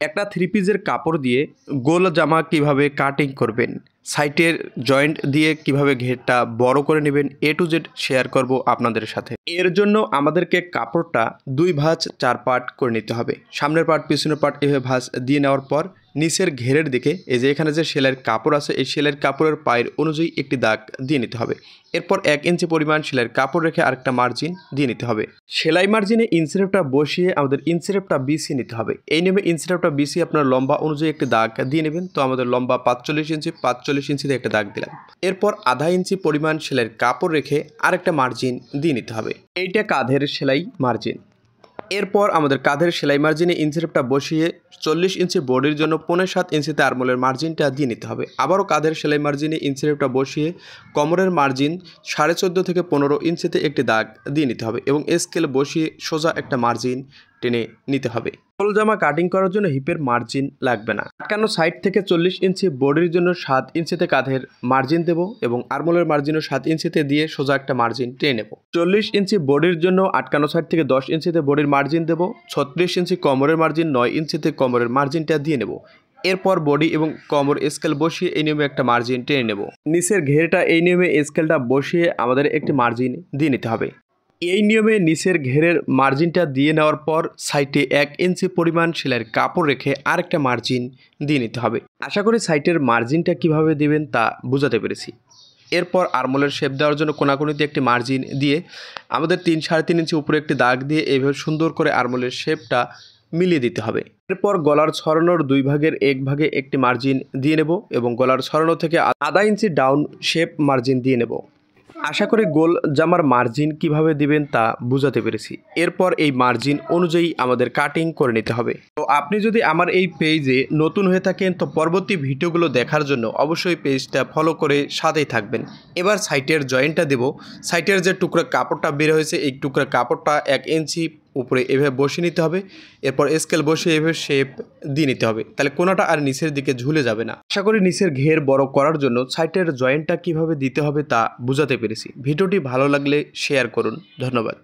একটা থ্রি পিসের কাপড় দিয়ে গোল জামা কিভাবে কাটিং করবেন, সাইটের জয়েন্ট দিয়ে কিভাবে ঘেরটা বড় করে নেবেন, এ টু জেড শেয়ার করব আপনাদের সাথে। এর জন্য আমাদেরকে কাপড়টা 2 ভাঁজ 4 পার্ট করে নিতে হবে। সামনের পার্ট পিছনের পার্ট এভাবে ভাঁজ দিয়ে নেওয়ার পর নিচের ঘেরের দিকে এই যে এখানে যে সেলাইয়ের কাপড় আছে, এই সেলাইয়ের কাপড়ের পায়ের অনুযায়ী একটি দাগ দিয়ে নিতে হবে। এরপর 1 ইঞ্চি পরিমাণ সেলাইয়ের কাপড় রেখে আরেকটা মার্জিন দিয়ে নিতে হবে। সেলাই মার্জিনে ইনসেরেপটা বসিয়ে আমাদের ইনসেরেপটা বিছিয়ে নিতে হবে। এই নিয়মে ইনসেরেপটা বিছিয়ে আপনার লম্বা অনুযায়ী একটি দাগ দিয়ে নেবেন। তো আমাদের লম্বা 45 ইঞ্চি, 45 ইঞ্চিতে একটা দাগ দিলাম। এরপর আধা ইঞ্চি পরিমাণ সেলাইয়ের কাপড় রেখে আরেকটা মার্জিন দিয়ে নিতে হবে। এইটা কাঁধের সেলাই মার্জিন। এরপর আমাদের কাঁধের সেলাই মার্জিনে ইনসেরেপটা বসিয়ে 40 ইঞ্চি বডির জন্য 7.5 ইঞ্চিতে আরমোলের মার্জিনটা দিয়ে নিতে হবে। আবারও কাঁধের সেলাই মার্জিনে ইনসেরেপটা বসিয়ে কোমরের মার্জিন 14.5 থেকে 15 ইঞ্চিতে একটি দাগ দিয়ে নিতে হবে এবং স্কেল বসিয়ে সোজা একটা মার্জিন টেনে নিতে হবে। গোল জামা কাটিং করার জন্য হিপের মার্জিন লাগবে না। আটকানো সাইড থেকে 40 ইঞ্চি বডির জন্য 7 ইঞ্চিতে কাঁধের মার্জিন দেব এবং আরমোলের মার্জিনও 7 ইঞ্চিতে দিয়ে সোজা একটা মার্জিন টেনে নেব। 40 ইঞ্চি বডির জন্য আটকানো সাইড থেকে 10 ইঞ্চিতে বডির মার্জিন দেব। 36 ইঞ্চি কোমরের মার্জিন 9 ইঞ্চিতে কোমরের মার্জিনটা দিয়ে নেব। এরপর বডি এবং কোমর স্কেল বসিয়ে এই নিয়মে একটা মার্জিন টেনে নেব। নিচের ঘেরটা এই নিয়মে স্কেলটা বসিয়ে আমাদের একটি মার্জিন দিয়ে নিতে হবে। এই নিয়মে নিচের ঘেরের মার্জিনটা দিয়ে নেওয়ার পর সাইডে 1 ইঞ্চি পরিমাণ সেলাইয়ের কাপড় রেখে আরেকটা মার্জিন দিয়ে নিতে হবে। আশা করি সাইডের মার্জিনটা কিভাবে দিবেন তা বুঝাতে পেরেছি। এরপর আরমোলের শেপ দেওয়ার জন্য কোনাকুনিতে একটি মার্জিন দিয়ে আমাদের 3-3.5 ইঞ্চি উপরে একটি দাগ দিয়ে এইভাবে সুন্দর করে আরমোলের শেপটা মিলিয়ে দিতে হবে। এরপর গলার ছড়ানোর 2 ভাগের 1 ভাগে একটি মার্জিন দিয়ে নেব এবং গলার ছড়ানো থেকে আধা ইঞ্চি ডাউন শেপ মার্জিন দিয়ে নেব। আশা করি গোল জামার মার্জিন কিভাবে দিবেন তা বুঝাতে পেরেছি। এরপর এই মার্জিন অনুযায়ী আমাদের কাটিং করে নিতে হবে। তো আপনি যদি আমার এই পেজে নতুন হয়ে থাকেন তো পরবর্তী ভিডিওগুলো দেখার জন্য অবশ্যই পেজটা ফলো করে সাথেই থাকবেন। এবার সাইটের জয়েন্টটা দেব। সাইটের যে টুকরা কাপড়টা বের হয়েছে এই টুকরা কাপড়টা 1 ইঞ্চি উপরে এভাবে বসিয়ে নিতে হবে। এরপর স্কেল বসিয়ে এভাবে শেপ দিয়ে নিতে হবে, তাহলে কোনাটা আর নিচের দিকে ঝুলে যাবে না। আশা করি নিচের ঘের বড় করার জন্য সাইটের জয়েন্টটা কিভাবে দিতে হবে তা বুঝাতে পেরেছি। ভিডিওটি ভালো লাগলে শেয়ার করুন। ধন্যবাদ।